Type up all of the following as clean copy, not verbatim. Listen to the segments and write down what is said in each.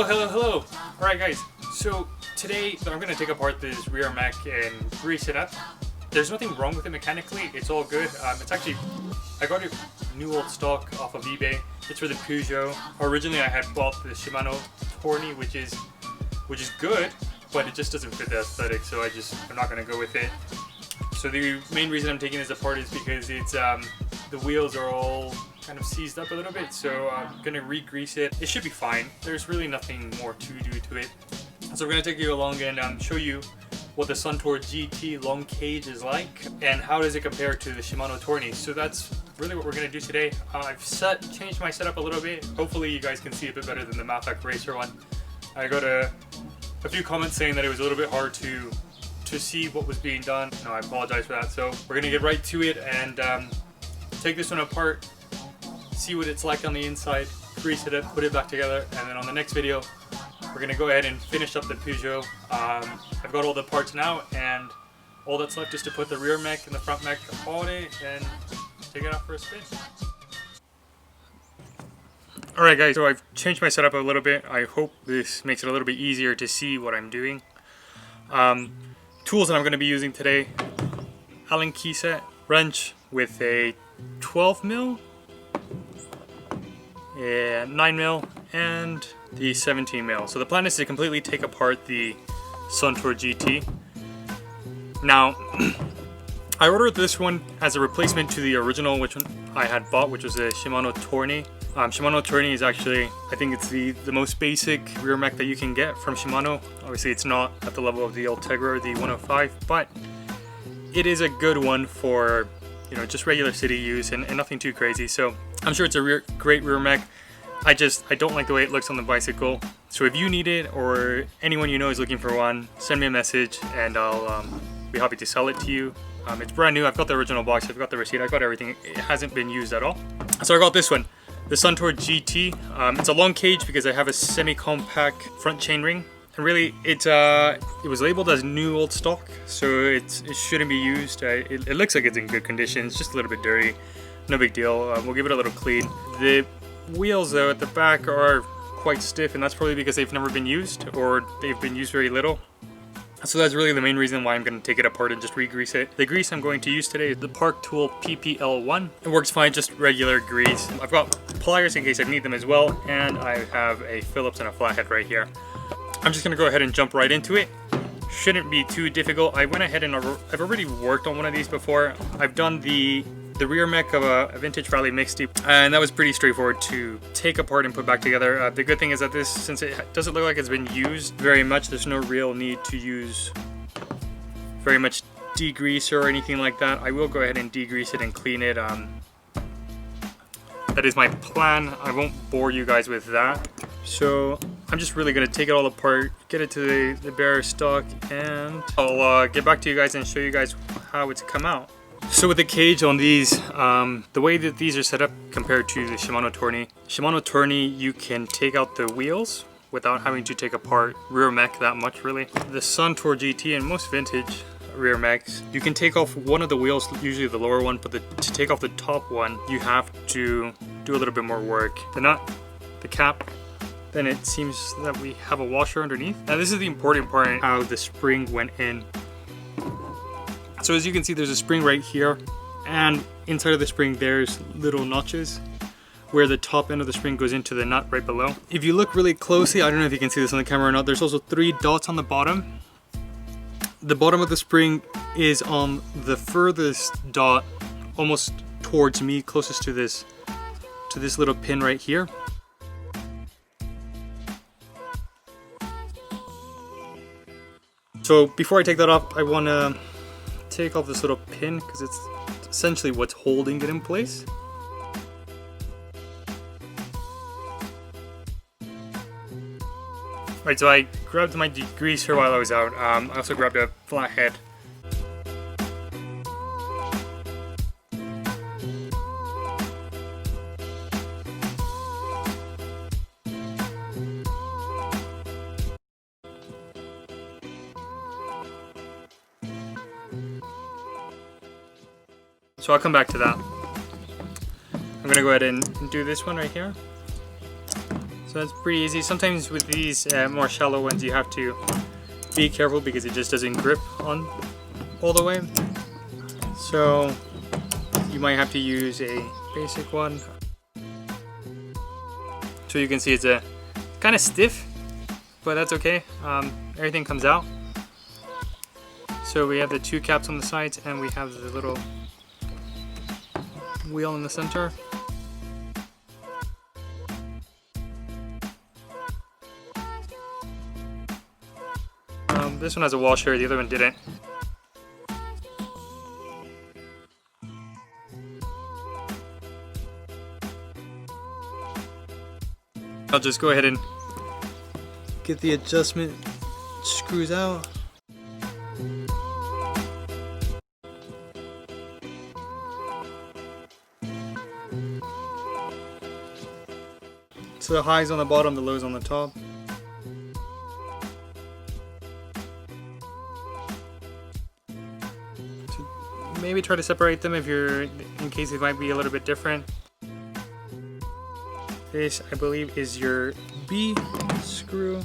Hello. Alright guys, so today I'm going to take apart this rear mech and grease it up. There's nothing wrong with it mechanically, it's all good. It's actually, I got it new old stock off of eBay. It's for the Peugeot. Originally I had bought the Shimano Tourney, which is good, but it just doesn't fit the aesthetic, so I'm not going to go with it. So the main reason I'm taking this apart is because it's the wheels are all kind of seized up a little bit, so I'm gonna re-grease it. It should be fine. There's really nothing more to do to it. So we're gonna take you along and show you what the Suntour GT Long Cage is like and how does it compare to the Shimano Tourney. So that's really what we're gonna do today. I've changed my setup a little bit. Hopefully you guys can see a bit better than the Mafak Racer one. I got a few comments saying that it was a little bit hard to see what was being done. No, I apologize for that. So we're gonna get right to it and take this one apart, see what it's like on the inside, grease it up, put it back together, and then on the next video we're gonna go ahead and finish up the Peugeot. I've got all the parts now, and all that's left is to put the rear mech and the front mech on it and take it out for a spin. Alright guys, so I've changed my setup a little bit. I hope this makes it a little bit easier to see what I'm doing. Tools that I'm going to be using today: Allen key set, wrench with a 12mm, a 9mm, and the 17mm. So the plan is to completely take apart the Suntour GT. Now, I ordered this one as a replacement to the original, which I had bought, which was a Shimano Tourney. Shimano Tourney is actually, I think it's the most basic rear mech that you can get from Shimano. Obviously it's not at the level of the Ultegra, the 105, but it is a good one for, you know, just regular city use and nothing too crazy. So I'm sure it's a great rear mech. I don't like the way it looks on the bicycle. So if you need it, or anyone you know is looking for one, send me a message and I'll be happy to sell it to you. It's brand new. I've got the original box, I've got the receipt, I've got everything. It hasn't been used at all. So I got this one, the Suntour GT. It's a long cage because I have a semi-compact front chainring, and really it was labeled as new old stock, so it shouldn't be used. It looks like it's in good condition. It's just a little bit dirty, no big deal. We'll give it a little clean. The wheels though at the back are quite stiff, and that's probably because they've never been used, or they've been used very little. So that's really the main reason why I'm going to take it apart and just re-grease it. The grease I'm going to use today is the Park Tool PPL1. It works fine, just regular grease. I've got pliers in case I need them as well, and I have a Phillips and a flathead right here. I'm just going to go ahead and jump right into it. Shouldn't be too difficult. I went ahead and I've already worked on one of these before. I've done the rear mech of a vintage Rally mixed, and that was pretty straightforward to take apart and put back together. The good thing is that this, since it doesn't look like it's been used very much, there's no real need to use very much degreaser or anything like that. I will go ahead and degrease it and clean it. That is my plan. I won't bore you guys with that. So I'm just really going to take it all apart, get it to the bare stock, and I'll get back to you guys and show you guys how it's come out. So with the cage on these, the way that these are set up compared to the Shimano Tourney, you can take out the wheels without having to take apart rear mech that much really. The Suntour GT and most vintage rear mechs, you can take off one of the wheels, usually the lower one, but to take off the top one, you have to do a little bit more work. The nut, the cap, then it seems that we have a washer underneath. Now this is the important part, how the spring went in. So as you can see, there's a spring right here, and inside of the spring there's little notches where the top end of the spring goes into the nut right below. If you look really closely, I don't know if you can see this on the camera or not, there's also 3 dots on the bottom. The bottom of the spring is on the furthest dot, almost towards me, closest to this little pin right here. So before I take that off, I want to take off this little pin because it's essentially what's holding it in place. Right, so I grabbed my degreaser while I was out. I also grabbed a flathead. So I'll come back to that. I'm gonna go ahead and do this one right here. So So that's pretty easy. Sometimes with these more shallow ones you have to be careful because it just doesn't grip on all the way. So you might have to use a basic one. So you can see it's kind of stiff, but that's okay. Everything comes out. So we have the two caps on the sides and we have the little wheel in the center. This one has a washer, the other one didn't. I'll just go ahead and get the adjustment screws out. So the high's on the bottom, the low's on the top. So maybe try to separate them if you're, in case it might be a little bit different. This, I believe, is your B screw.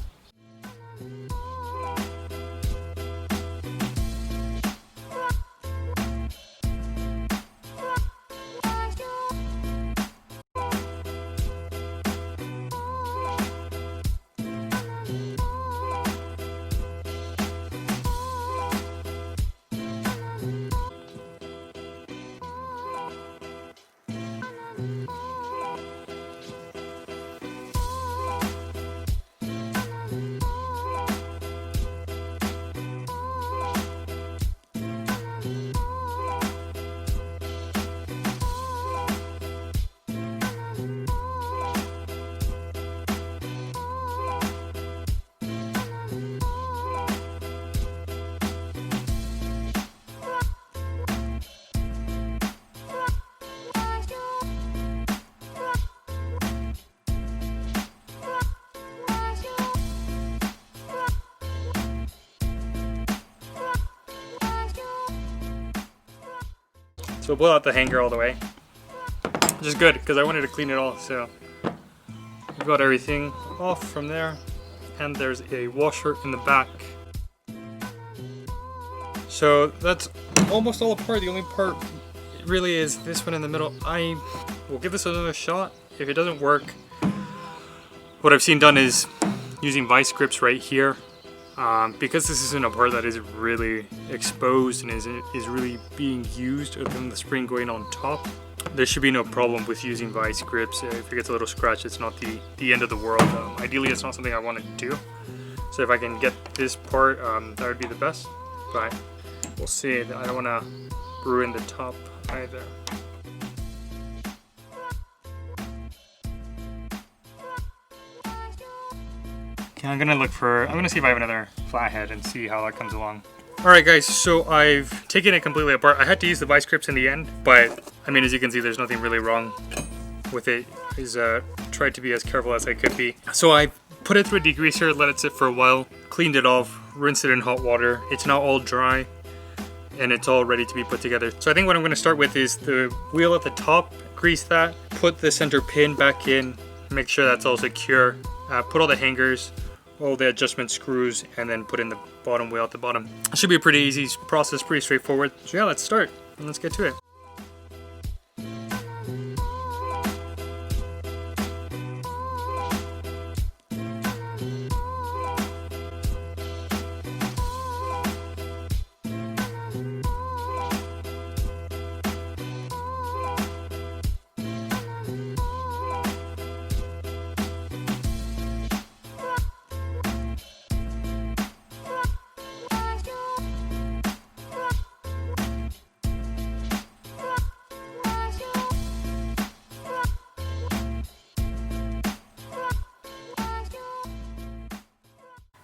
So we'll pull out the hanger all the way, which is good because I wanted to clean it all. So we've got everything off from there, and there's a washer in the back. So that's almost all apart. The only part really is this one in the middle. I will give this another shot. If it doesn't work, what I've seen done is using vice grips right here. Because this isn't a part that is really exposed and is really being used other than the spring going on top, there should be no problem with using vice grips. If it gets a little scratch, it's not the end of the world. Ideally, it's not something I want to do. So if I can get this part, that would be the best. But we'll see. I don't want to ruin the top either. Okay, I'm gonna see if I have another flathead and see how that comes along. Alright guys, so I've taken it completely apart. I had to use the vice grips in the end, but I mean, as you can see, there's nothing really wrong with it. I tried to be as careful as I could be. So I put it through a degreaser, let it sit for a while, cleaned it off, rinsed it in hot water. It's now all dry and it's all ready to be put together. So I think what I'm gonna start with is the wheel at the top, grease that, put the center pin back in, make sure that's all secure, put all the hangers, all the adjustment screws, and then put in the bottom wheel at the bottom. It should be a pretty easy process, pretty straightforward. So yeah, let's start and let's get to it.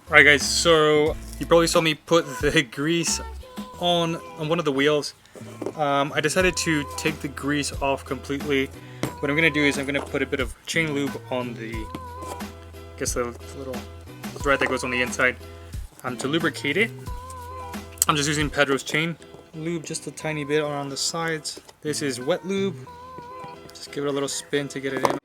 Alright guys, so you probably saw me put the grease on one of the wheels. I decided to take the grease off completely. What I'm going to do is I'm going to put a bit of chain lube on the, I guess the little thread that goes on the inside to lubricate it. I'm just using Pedro's chain lube, just a tiny bit around the sides. This is wet lube. Just give it a little spin to get it in.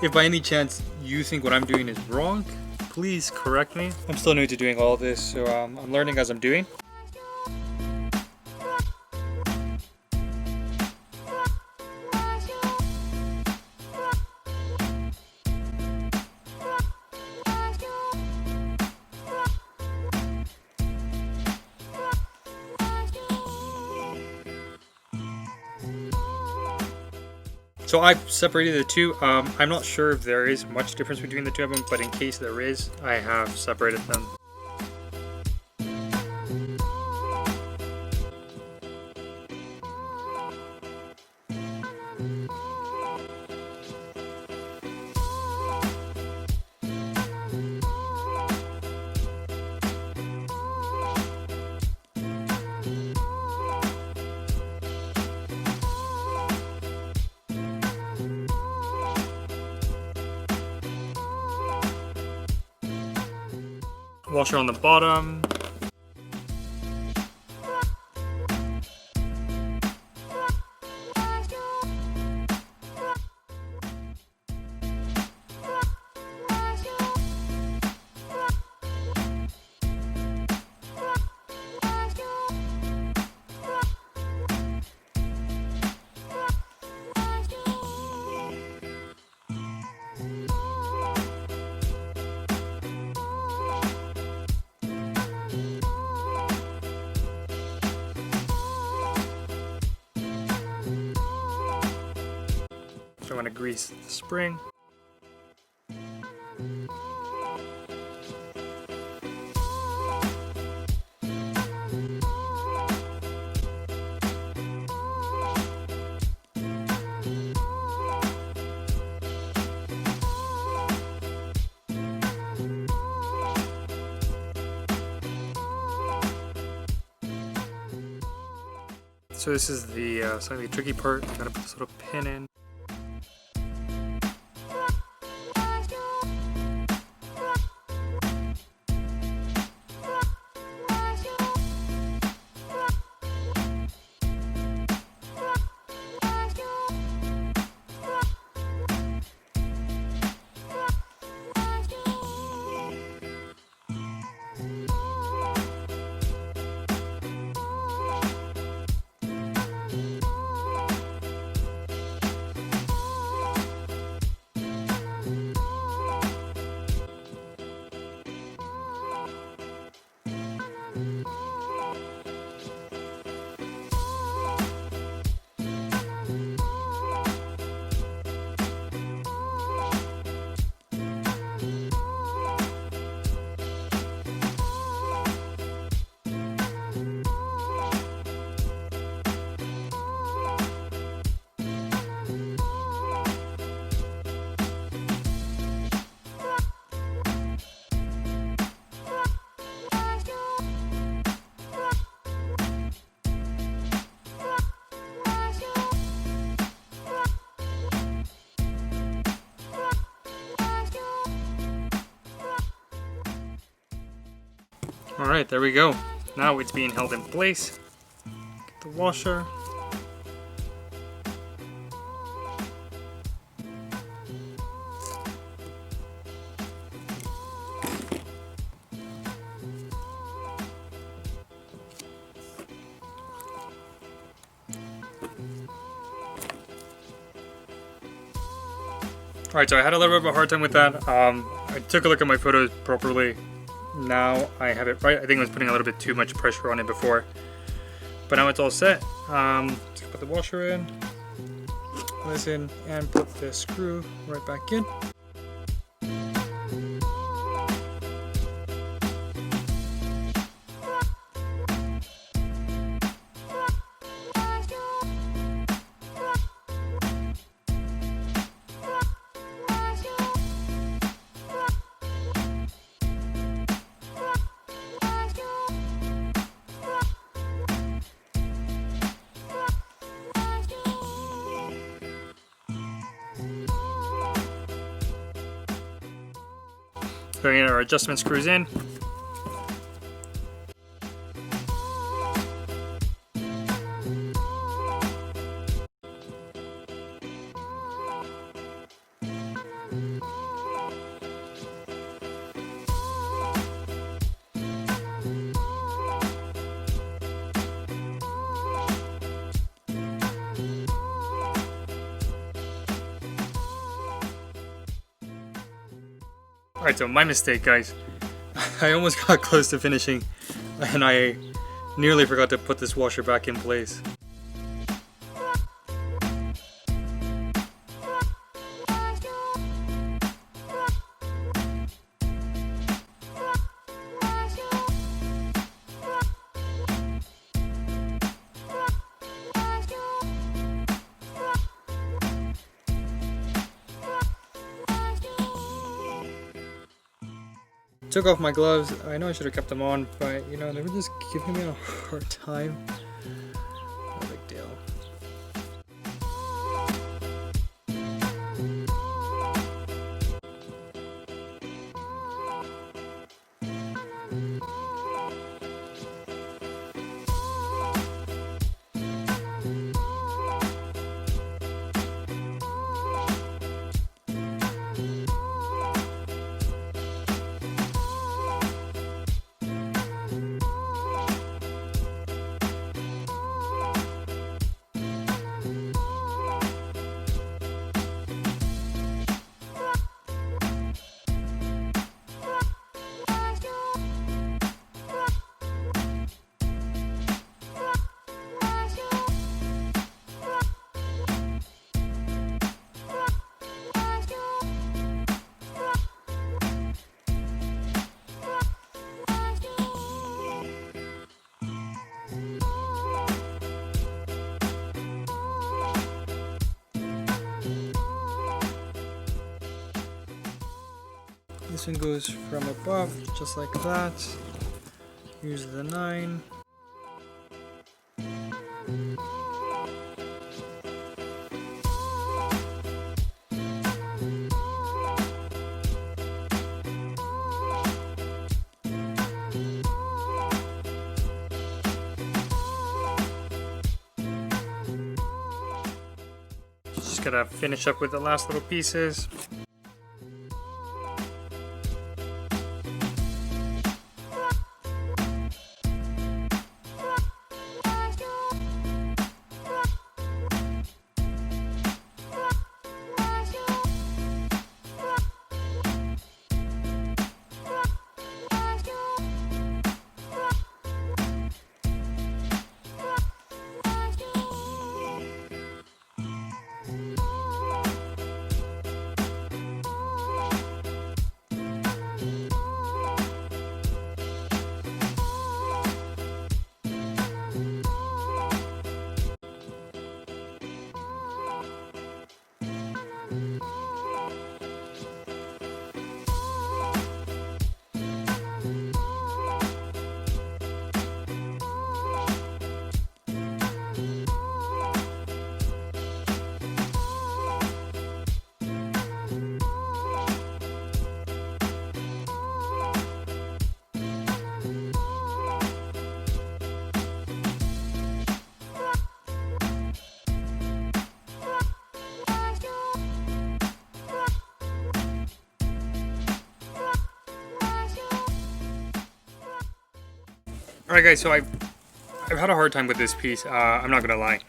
If by any chance you think what I'm doing is wrong, please correct me. I'm still new to doing all this, so I'm learning as I'm doing. So I've separated the two. I'm not sure if there is much difference between the two of them, but in case there is, I have separated them. Washer on the bottom. So I'm going to grease the spring. So this is the slightly tricky part. I'm going to put this little pin in. Alright, there we go. Now it's being held in place. Get the washer. Alright, so I had a little bit of a hard time with that. I took a look at my photos properly. Now I have it right. I think I was putting a little bit too much pressure on it before. But now it's all set. Let's put the washer in, put this in, and put the screw right back in. Putting our adjustment screws in. Alright, so my mistake, guys. I almost got close to finishing and I nearly forgot to put this washer back in place. Took off my gloves. I know I should have kept them on, but you know, they were just giving me a hard time. No big deal. This one goes from above, just like that. Use the 9. Just gotta finish up with the last little pieces. Alright guys, so I've had a hard time with this piece, I'm not gonna lie.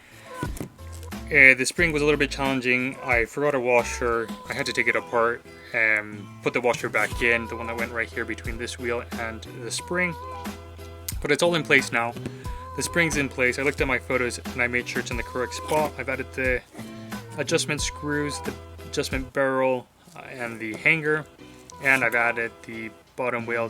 The spring was a little bit challenging. I forgot a washer. I had to take it apart and put the washer back in, the one that went right here between this wheel and the spring. But it's all in place now. The spring's in place. I looked at my photos and I made sure it's in the correct spot. I've added the adjustment screws, the adjustment barrel, and the hanger, and I've added the bottom wheel.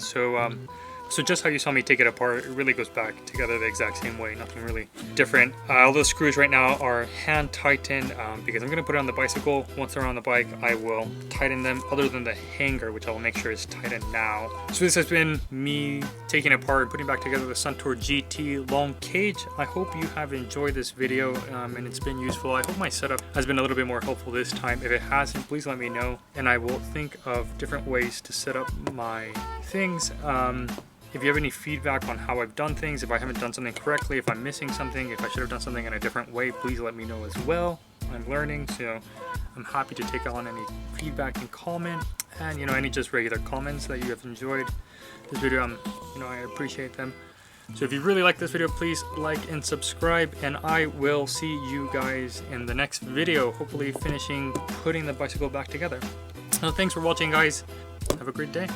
So just how you saw me take it apart, it really goes back together the exact same way, nothing really different. All those screws right now are hand tightened because I'm going to put it on the bicycle. Once they're on the bike, I will tighten them, other than the hanger, which I will make sure is tightened now. So this has been me taking apart and putting back together the Suntour GT Long Cage. I hope you have enjoyed this video and it's been useful. I hope my setup has been a little bit more helpful this time. If it hasn't, please let me know and I will think of different ways to set up my things. If you have any feedback on how I've done things, if I haven't done something correctly, if I'm missing something, if I should have done something in a different way, please let me know as well. I'm learning, so I'm happy to take on any feedback and comment, and any just regular comments that you have enjoyed this video. I appreciate them. So if you really like this video, please like and subscribe, and I will see you guys in the next video, hopefully finishing putting the bicycle back together. So thanks for watching, guys. Have a great day.